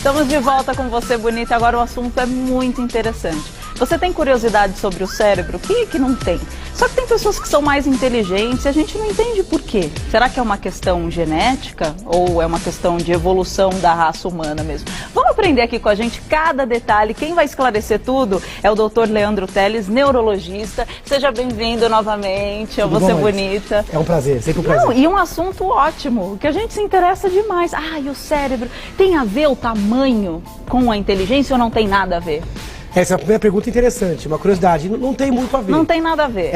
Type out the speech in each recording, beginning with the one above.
Estamos de volta com Você Bonita. Agora o assunto é muito interessante. Você tem curiosidade sobre o cérebro? Quem é que não tem? Só que tem pessoas que são mais inteligentes e a gente não entende por quê. Será que é uma questão genética ou é uma questão de evolução da raça humana mesmo? Vamos aprender aqui com a gente cada detalhe. Quem vai esclarecer tudo é o Dr. Leandro Teles, neurologista. Seja bem-vindo novamente ao Você Bonita. É um prazer, sempre um prazer. E um assunto ótimo, que a gente se interessa demais. E o cérebro tem a ver o tamanho com a inteligência ou não tem nada a ver? Essa é a primeira pergunta interessante, uma curiosidade. Não tem muito a ver. Não tem nada a ver.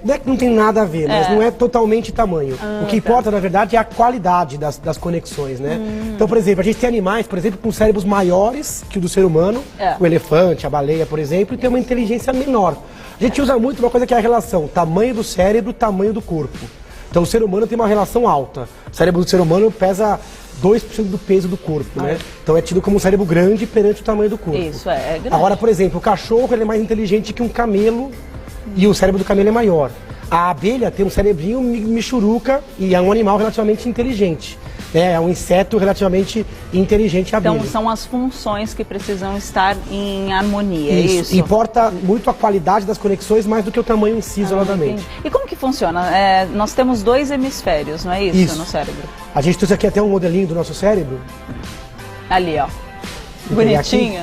Não é que não tem nada a ver, mas não é totalmente tamanho. O que importa, na verdade, é a qualidade das conexões, né? Então, por exemplo, a gente tem animais, por exemplo, com cérebros maiores que o do ser humano, o elefante, a baleia, por exemplo, e tem uma inteligência menor. A gente usa muito uma coisa que é a relação tamanho do cérebro, tamanho do corpo. Então, o ser humano tem uma relação alta. O cérebro do ser humano pesa 2% do peso do corpo, né? Então é tido como um cérebro grande perante o tamanho do corpo. Isso, é grande. Agora, por exemplo, o cachorro ele é mais inteligente que um camelo e o cérebro do camelo é maior. A abelha tem um cerebrinho michuruca e é um animal relativamente inteligente. É um inseto relativamente inteligente, a abelha. Então são as funções que precisam estar em harmonia, isso? Importa muito a qualidade das conexões mais do que o tamanho em si, isoladamente. Entendi. E como que funciona? Nós temos 2 hemisférios, não é isso, no cérebro? A gente trouxe aqui até um modelinho do nosso cérebro. Ali, ó. Bonitinho.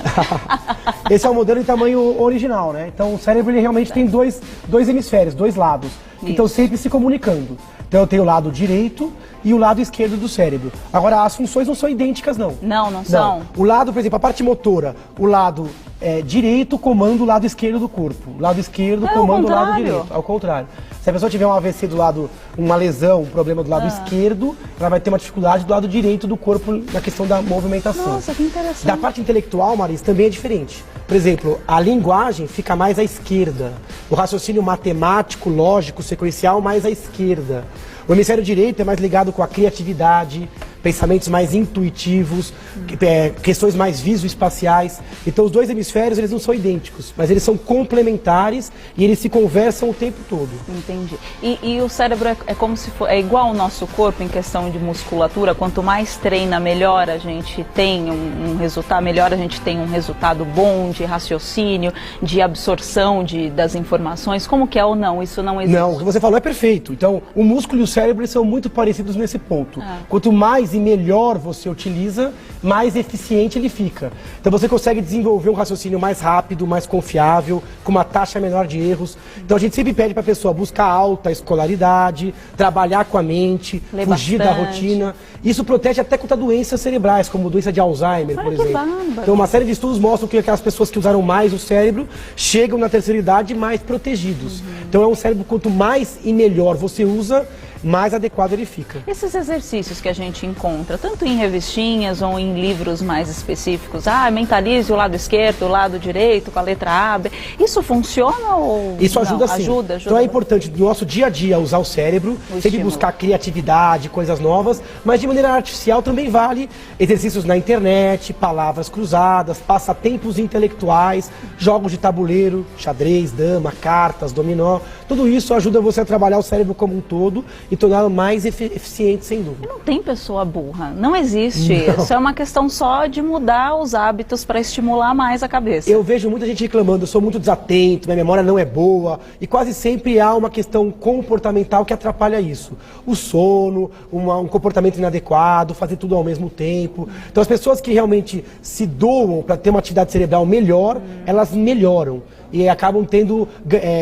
Esse é o modelo em tamanho original, né? Então o cérebro ele realmente tem dois hemisférios, 2 lados, que estão sempre se comunicando. Então eu tenho o lado direito e o lado esquerdo do cérebro. Agora, as funções não são idênticas, não. Não são? O lado, por exemplo, a parte motora, o lado direito comanda o lado esquerdo do corpo. O lado esquerdo comanda o lado direito. Ao contrário. Se a pessoa tiver um AVC do lado, uma lesão, um problema do lado esquerdo, ela vai ter uma dificuldade do lado direito do corpo na questão da movimentação. Nossa, que interessante. Da parte intelectual, Maris, também é diferente. Por exemplo, a linguagem fica mais à esquerda. O raciocínio matemático, lógico, sequencial, mais à esquerda. O hemisfério direito é mais ligado com a criatividade, pensamentos mais intuitivos, questões mais visoespaciais. Então os 2 hemisférios eles não são idênticos, mas eles são complementares e eles se conversam o tempo todo. Entendi. E o cérebro é como se for, é igual ao nosso corpo em questão de musculatura. Quanto mais treina, melhor a gente tem um resultado, melhor a gente tem um resultado bom de raciocínio, de absorção das informações. Como que é ou não? Isso não existe? Não, o que você falou é perfeito. Então o músculo e o cérebro eles são muito parecidos nesse ponto. Quanto mais e melhor você utiliza, mais eficiente ele fica. Então você consegue desenvolver um raciocínio mais rápido, mais confiável, com uma taxa menor de erros. Então a gente sempre pede para a pessoa buscar alta escolaridade, trabalhar com a mente, fugir da rotina. Isso protege até contra doenças cerebrais, como doença de Alzheimer, por exemplo. Então uma série de estudos mostram que aquelas pessoas que usaram mais o cérebro chegam na terceira idade mais protegidos. Então é um cérebro, quanto mais e melhor você usa, mais adequado ele fica. Esses exercícios que a gente encontra, tanto em revistinhas ou em livros mais específicos, mentalize o lado esquerdo, o lado direito, com a letra A, B, isso funciona ou isso ajuda sim. Ajuda. Então é importante no nosso dia a dia usar o cérebro, sempre buscar criatividade, coisas novas, mas de maneira artificial também vale exercícios na internet, palavras cruzadas, passatempos intelectuais, jogos de tabuleiro, xadrez, dama, cartas, dominó. Tudo isso ajuda você a trabalhar o cérebro como um todo e torná-lo mais eficiente, sem dúvida. Não tem pessoa burra, não existe. Não. Isso é uma questão só de mudar os hábitos para estimular mais a cabeça. Eu vejo muita gente reclamando, eu sou muito desatento, minha memória não é boa, e quase sempre há uma questão comportamental que atrapalha isso. O sono, um comportamento inadequado, fazer tudo ao mesmo tempo. Então as pessoas que realmente se doam para ter uma atividade cerebral melhor, elas melhoram. E acabam tendo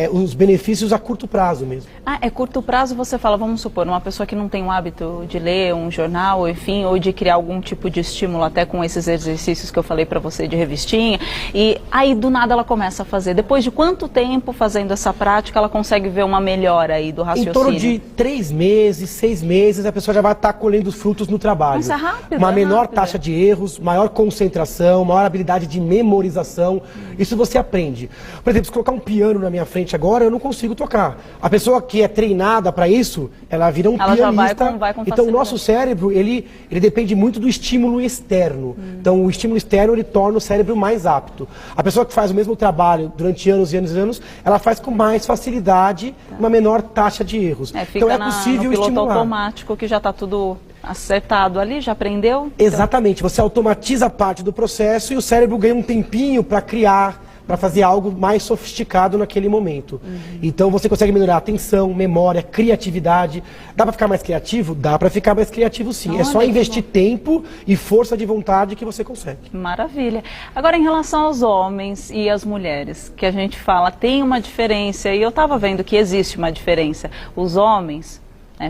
os benefícios a curto prazo mesmo. Curto prazo você fala, vamos supor, uma pessoa que não tem o hábito de ler um jornal, enfim, ou de criar algum tipo de estímulo até com esses exercícios que eu falei para você de revistinha, e aí do nada ela começa a fazer. Depois de quanto tempo fazendo essa prática ela consegue ver uma melhora aí do raciocínio? Em torno de 3 meses, 6 meses, a pessoa já vai estar colhendo os frutos no trabalho. Mas é rápido, uma menor taxa de erros, maior concentração, maior habilidade de memorização, isso você aprende. Por exemplo, se colocar um piano na minha frente agora, eu não consigo tocar. A pessoa que é treinada para isso, ela vira um pianista. Vai com então, o nosso cérebro, ele depende muito do estímulo externo. Então, o estímulo externo, ele torna o cérebro mais apto. A pessoa que faz o mesmo trabalho durante anos e anos e anos, ela faz com mais facilidade, uma menor taxa de erros. Então, é possível estimular. No piloto automático, que já está tudo acertado ali, já aprendeu? Exatamente. Você automatiza parte do processo e o cérebro ganha um tempinho para criar, para fazer algo mais sofisticado naquele momento. Então você consegue melhorar a atenção, memória, criatividade. Dá para ficar mais criativo? Dá para ficar mais criativo sim. Olha, é só investir tempo e força de vontade que você consegue. Maravilha. Agora, em relação aos homens e as mulheres, que a gente fala, tem uma diferença, e eu estava vendo que existe uma diferença. Os homens...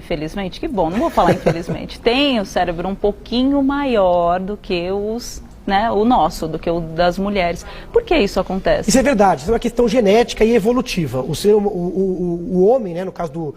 felizmente, que bom, não vou falar infelizmente, tem o cérebro um pouquinho maior do que o nosso, do que o das mulheres. Por que isso acontece? Isso é verdade, isso é uma questão genética e evolutiva. O homem, no caso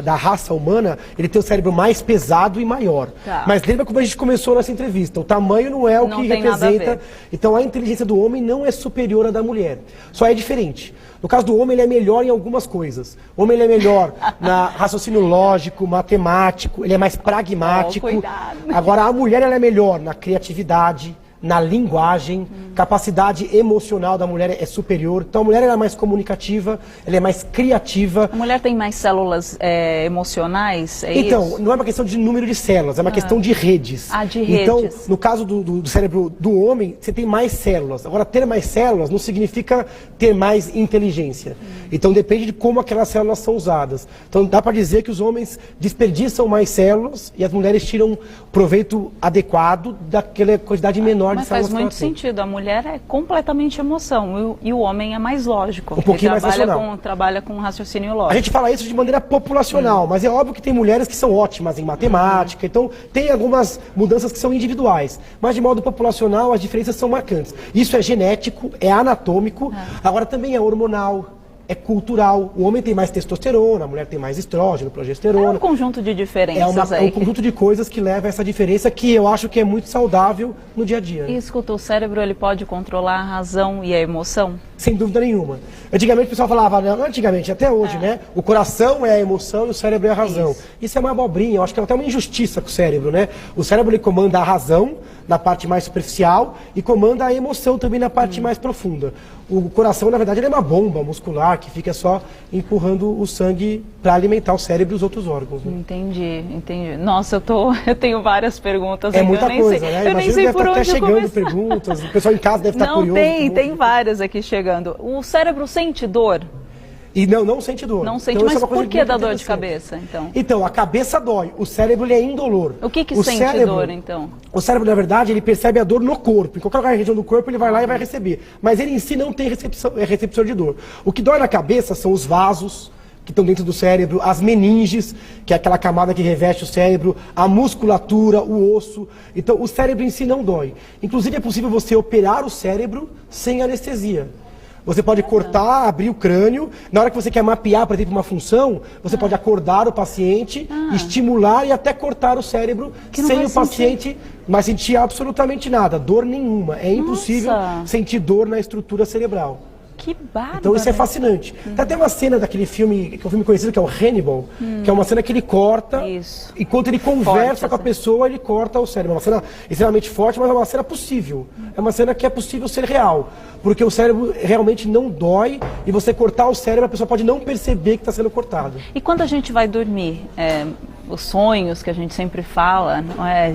da raça humana, ele tem o cérebro mais pesado e maior. Tá. Mas lembra como a gente começou nessa entrevista, o tamanho não é o que representa. Então a inteligência do homem não é superior à da mulher, só é diferente. No caso do homem, ele é melhor em algumas coisas. O homem ele é melhor na raciocínio lógico, matemático, ele é mais pragmático. Cuidado. Agora, a mulher ela é melhor na criatividade, na linguagem, capacidade emocional da mulher é superior. Então a mulher ela é mais comunicativa, ela é mais criativa. A mulher tem mais células emocionais? Então, isso? não é uma questão de número de células, é uma questão de redes. De redes. Então, no caso do cérebro do homem, você tem mais células. Agora, ter mais células não significa ter mais inteligência. Então, depende de como aquelas células são usadas. Então, dá para dizer que os homens desperdiçam mais células e as mulheres tiram proveito adequado daquela quantidade menor de Mas células. faz muito sentido. A mulher é completamente emoção e o homem é mais lógico. Um pouquinho mais racional. Trabalha com raciocínio lógico. A gente fala isso de maneira populacional, mas é óbvio que tem mulheres que são ótimas em matemática, então tem algumas mudanças que são individuais. Mas de modo populacional as diferenças são marcantes. Isso é genético, é anatômico, agora também é hormonal. É cultural. O homem tem mais testosterona, a mulher tem mais estrógeno, progesterona. É um conjunto de diferenças É um conjunto de coisas que leva a essa diferença que eu acho que é muito saudável no dia a dia. E escuta, o cérebro ele pode controlar a razão e a emoção? Sem dúvida nenhuma. Antigamente o pessoal falava, não antigamente, até hoje, o coração é a emoção e o cérebro é a razão. Isso é uma abobrinha, eu acho que é até uma injustiça com o cérebro, O cérebro ele comanda a razão na parte mais superficial e comanda a emoção também na parte mais profunda. O coração, na verdade, ele é uma bomba muscular que fica só empurrando o sangue para alimentar o cérebro e os outros órgãos. Entendi. Nossa, eu tenho várias perguntas. É muita coisa, Eu nem sei por onde chegando começar. Perguntas, o pessoal em casa deve estar curioso. Tem várias aqui chegando. O cérebro sente dor? E não sente dor. Não sente, então, mas por que dá dor de cabeça, então? Então, a cabeça dói, o cérebro ele é indolor. O que sente dor, então? O cérebro, na verdade, ele percebe a dor no corpo. Em qualquer região do corpo, ele vai lá e vai receber. Mas ele em si não tem receptor de dor. O que dói na cabeça são os vasos que estão dentro do cérebro, as meninges, que é aquela camada que reveste o cérebro, a musculatura, o osso. Então, o cérebro em si não dói. Inclusive, é possível você operar o cérebro sem anestesia. Você pode cortar, abrir o crânio. Na hora que você quer mapear, por exemplo, uma função, você pode acordar o paciente, estimular e até cortar o cérebro sem o paciente mas sentir absolutamente nada, dor nenhuma. É impossível sentir dor na estrutura cerebral. Que bárbaro. Então isso é fascinante. Tem até uma cena daquele filme, que é um filme conhecido, que é o Hannibal, que é uma cena que ele corta, enquanto ele conversa com a pessoa, ele corta o cérebro. É uma cena extremamente forte, mas é uma cena possível. É uma cena que é possível ser real, porque o cérebro realmente não dói, e você cortar o cérebro, a pessoa pode não perceber que está sendo cortado. E quando a gente vai dormir, os sonhos que a gente sempre fala,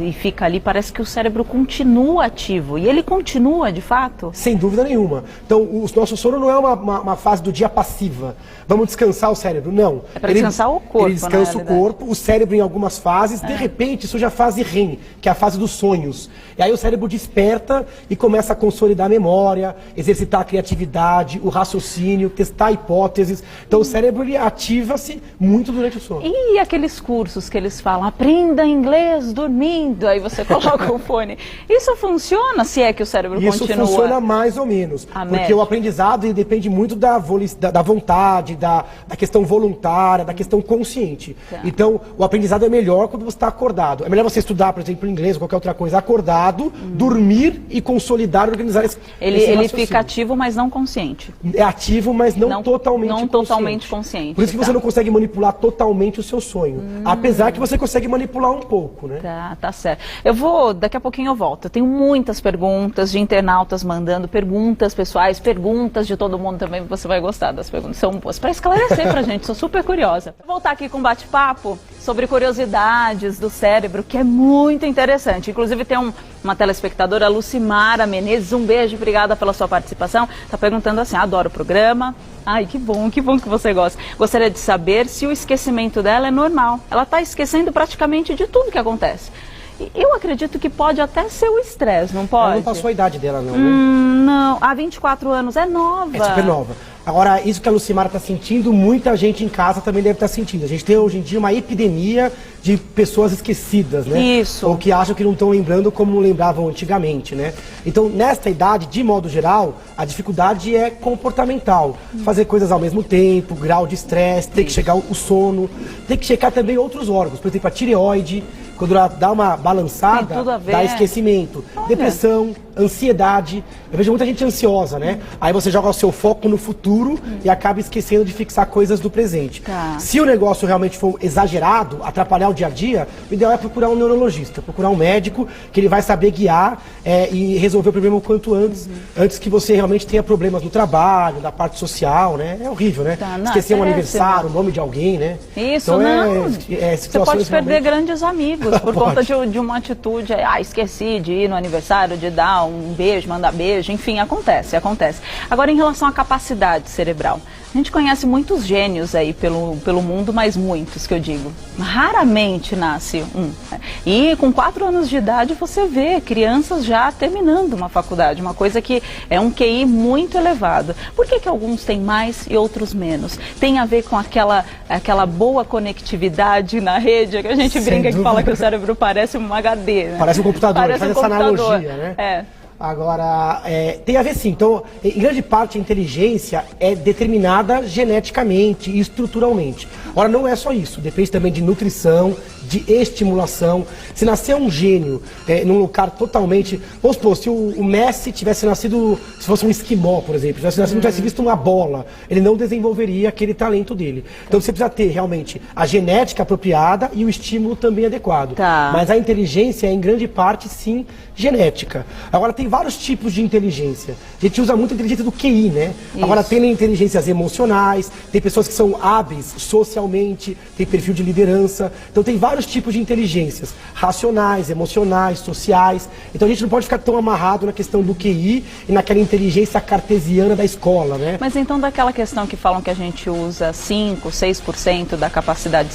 e fica ali, parece que o cérebro continua ativo. E ele continua, de fato? Sem dúvida nenhuma. Então, o nosso sono não é uma fase do dia passiva. Vamos descansar o cérebro. Não. É para descansar o corpo, ele descansa o corpo, o cérebro em algumas fases. De repente, surge a fase REM, que é a fase dos sonhos. E aí o cérebro desperta e começa a consolidar a memória, exercitar a criatividade, o raciocínio, testar hipóteses. Então, o cérebro ativa-se muito durante o sono. E aqueles cursos cursos que eles falam, aprenda inglês dormindo, aí você coloca o fone. Isso funciona se é que o cérebro continua? Isso funciona mais ou menos, porque o aprendizado ele depende muito da vontade, da questão voluntária, da questão consciente. Tá. Então, o aprendizado é melhor quando você está acordado. É melhor você estudar, por exemplo, inglês ou qualquer outra coisa acordado, dormir e consolidar e organizar esse Ele fica ativo, mas não consciente. É ativo, mas não totalmente consciente. Por isso que você não consegue manipular totalmente o seu sonho. Apesar que você consegue manipular um pouco, né? Tá certo. Daqui a pouquinho eu volto. Eu tenho muitas perguntas de internautas mandando perguntas pessoais, perguntas de todo mundo também. Você vai gostar das perguntas, são boas. Para esclarecer pra gente, sou super curiosa. Vou voltar aqui com um bate-papo sobre curiosidades do cérebro, que é muito interessante. Inclusive tem uma telespectadora, Lucimara Menezes, um beijo, obrigada pela sua participação. Tá perguntando assim, adoro o programa. Ai, que bom que você gosta. Gostaria de saber se o esquecimento dela é normal. Ela está esquecendo praticamente de tudo que acontece. E eu acredito que pode até ser o estresse, não pode? Ela não passou a idade dela, não, né? Não, há 24 anos, é nova. É super nova. Agora, isso que a Lucimara está sentindo, muita gente em casa também deve estar sentindo. A gente tem hoje em dia uma epidemia de pessoas esquecidas, né? Isso. Ou que acham que não estão lembrando como lembravam antigamente, né? Então, nesta idade, de modo geral, a dificuldade é comportamental. Fazer coisas ao mesmo tempo, grau de estresse, ter que chegar o sono, tem que checar também outros órgãos, por exemplo, a tireoide. Quando ela dá uma balançada, dá esquecimento. Olha. Depressão, ansiedade. Eu vejo muita gente ansiosa, né? Aí você joga o seu foco no futuro e acaba esquecendo de fixar coisas do presente. Tá. Se o negócio realmente for exagerado, atrapalhar o dia a dia, o ideal é procurar um neurologista, procurar um médico que ele vai saber guiar e resolver o problema o quanto antes, antes que você realmente tenha problemas no trabalho, na parte social, né? É horrível, né? Tá, esquecer um aniversário, o nome de alguém, né? Isso, então, não. Você pode perder realmente... grandes amigos por conta de uma atitude, esqueci de ir no aniversário, de dar um beijo, mandar beijo, enfim, acontece. Agora, em relação à capacidade cerebral, a gente conhece muitos gênios aí pelo mundo, mas muitos, que eu digo. Raramente nasce um. E com 4 anos de idade você vê crianças já terminando uma faculdade, uma coisa que é um QI muito elevado. Por que alguns têm mais e outros menos? Tem a ver com aquela boa conectividade na rede, que a gente brinca que fala que o cérebro parece um HD, né? Parece um computador, parece faz essa analogia, né? É. Agora, tem a ver sim. Então, em grande parte, a inteligência é determinada geneticamente e estruturalmente. Ora, não é só isso. Depende também de nutrição, de estimulação. Se nascer um gênio num lugar totalmente... Vamos supor, se o Messi tivesse nascido, se fosse um esquimó, por exemplo, tivesse nascido, não tivesse visto uma bola, ele não desenvolveria aquele talento dele. Então, você precisa ter realmente a genética apropriada e o estímulo também adequado. Tá. Mas a inteligência é, em grande parte, sim, genética. Agora, tem vários tipos de inteligência. A gente usa muito a inteligência do QI, né? Isso. Agora, tem inteligências emocionais, tem pessoas que são hábeis socialmente, tem perfil de liderança. Então, tem vários tipos de inteligências, racionais, emocionais, sociais. Então, a gente não pode ficar tão amarrado na questão do QI e naquela inteligência cartesiana da escola, né? Mas então, daquela questão que falam que a gente usa 5%, 6% da capacidade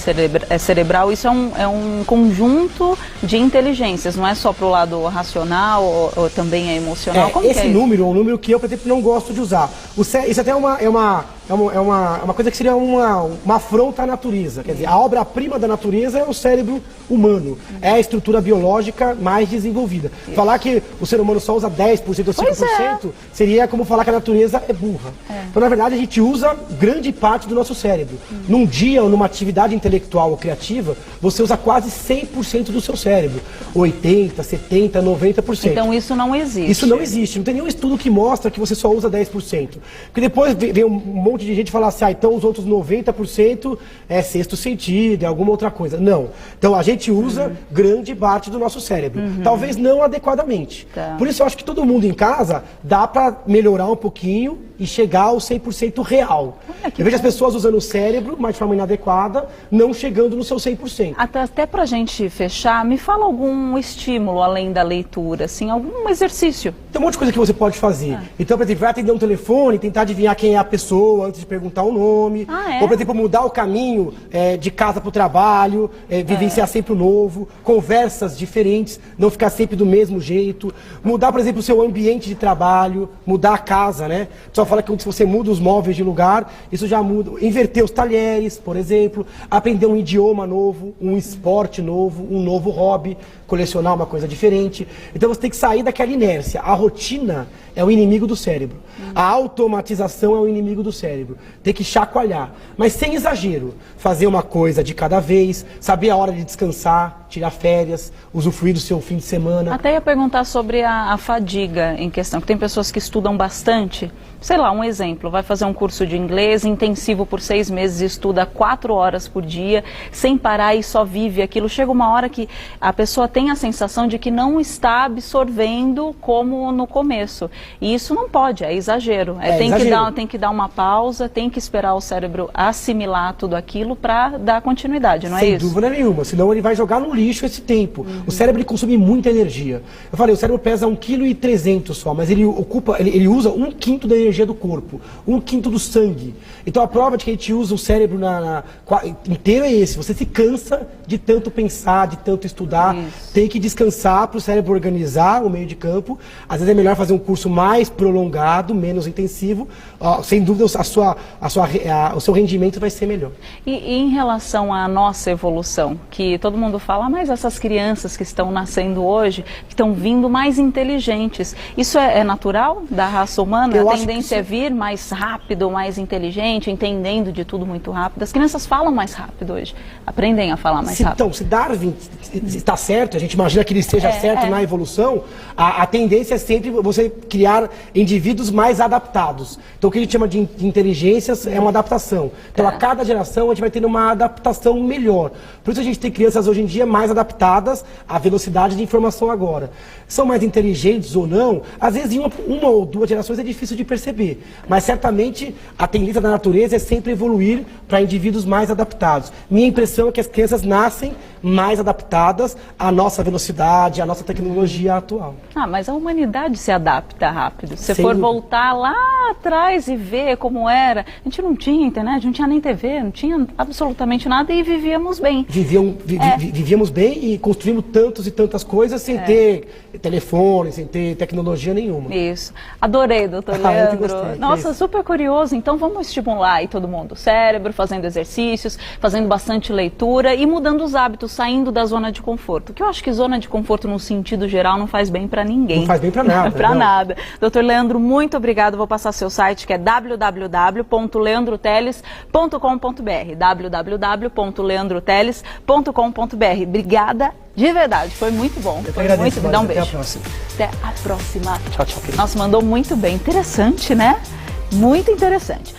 cerebral, isso é um conjunto de inteligências, não é só para o lado racional ou também é emocional? Como esse que é número é um número que eu, por exemplo, não gosto de usar. Isso até é uma coisa que seria uma afronta à natureza. Quer dizer, a obra-prima da natureza é o cérebro humano. É a estrutura biológica mais desenvolvida. Isso. Falar que o ser humano só usa 10% ou 5% seria como falar que a natureza é burra. Então, na verdade, a gente usa grande parte do nosso cérebro. Num dia ou numa atividade intelectual ou criativa, você usa quase 100% do seu cérebro. 80%, 70%, 90%. Então, isso não existe. Isso não existe. Não tem nenhum estudo que mostra que você só usa 10%. Porque depois vem um monte de gente falar assim, então os outros 90% é sexto sentido, é alguma outra coisa. Não. Então a gente usa grande parte do nosso cérebro. Talvez não adequadamente. Tá. Por isso eu acho que todo mundo em casa dá para melhorar um pouquinho e chegar ao 100% real. Eu vejo as pessoas usando o cérebro, mas de forma inadequada, não chegando no seu 100%. Até pra gente fechar, me fala algum estímulo além da leitura, assim, algum exercício. Tem um monte de coisa que você pode fazer. Então, por exemplo, vai atender um telefone, tentar adivinhar quem é a pessoa antes de perguntar o nome. Ah, é? Ou, por exemplo, mudar o caminho de casa para o trabalho, vivenciar sempre o novo, conversas diferentes, não ficar sempre do mesmo jeito. Mudar, por exemplo, o seu ambiente de trabalho, mudar a casa, né? O pessoal fala que se você muda os móveis de lugar, isso já muda. Inverter os talheres, por exemplo, aprender um idioma novo, um esporte novo, um novo hobby, colecionar uma coisa diferente. Então você tem que sair daquela inércia. A rotina é o inimigo do cérebro. A automatização é o inimigo do cérebro. Tem que chacoalhar, mas sem exagero. Fazer uma coisa de cada vez, saber a hora de descansar, tirar férias, usufruir do seu fim de semana. Até ia perguntar sobre a fadiga em questão, que tem pessoas que estudam bastante. Sei lá, um exemplo, vai fazer um curso de inglês intensivo por 6 meses, estuda 4 horas por dia, sem parar e só vive aquilo. Chega uma hora que a pessoa tem a sensação de que não está absorvendo como no começo. E isso não pode, é exagero. Tem que dar uma pausa, tem que esperar o cérebro assimilar tudo aquilo para dar continuidade, não é isso? Sem dúvida nenhuma, senão ele vai jogar no lixo esse tempo. O cérebro ele consome muita energia. Eu falei, o cérebro pesa 1,3 kg só, mas ele usa 1/5 da energia do corpo, 1/5 do sangue. Então a prova de que a gente usa o cérebro inteiro é esse. Você se cansa de tanto pensar, de tanto estudar, tem que descansar para o cérebro organizar o meio de campo. Às vezes é melhor fazer um curso mais prolongado, menos intensivo. Sem dúvida o seu rendimento vai ser melhor. E em relação à nossa evolução, que todo mundo fala, mas essas crianças que estão nascendo hoje, que estão vindo mais inteligentes, isso é natural da raça humana? A tendência é vir mais rápido, mais inteligente, entendendo de tudo muito rápido. As crianças falam mais rápido hoje, aprendem a falar mais rápido. Então, se Darwin está certo, a gente imagina que ele esteja certo na evolução, a tendência é sempre você criar indivíduos mais adaptados. Então, o que a gente chama de inteligências é uma adaptação. Então, a cada geração a gente vai ter uma adaptação melhor. Por isso a gente tem crianças hoje em dia mais adaptadas à velocidade de informação agora. São mais inteligentes ou não, às vezes em uma ou 2 gerações é difícil de perceber. Mas certamente a tendência da natureza é sempre evoluir para indivíduos mais adaptados. Minha impressão é que as crianças nascem mais adaptadas à nossa velocidade, à nossa tecnologia atual. Mas a humanidade se adapta rápido. Se for voltar lá atrás e ver como era, a gente não tinha internet, não tinha nem TV, não tinha absolutamente nada e vivíamos bem. Vivíamos bem e construímos tantos e tantas coisas sem ter telefone, sem ter tecnologia nenhuma. Isso. Adorei, doutor Leandro. Nossa, super curioso. Então vamos estimular aí todo mundo. O cérebro, fazendo exercícios, fazendo bastante leitura e mudando os hábitos, saindo da zona de conforto. Que eu acho que zona de conforto, no sentido geral, não faz bem para ninguém. Não faz bem para nada. Para nada. Doutor Leandro, muito obrigado. Vou passar seu site, que é www.leandroteles.com.br. www.leandroteles.com.br. Obrigada de verdade, foi muito bom. Foi muito bom. Dá um beijo. Até a próxima. Até a próxima. Tchau, tchau. Nossa, mandou muito bem. Interessante, né? Muito interessante.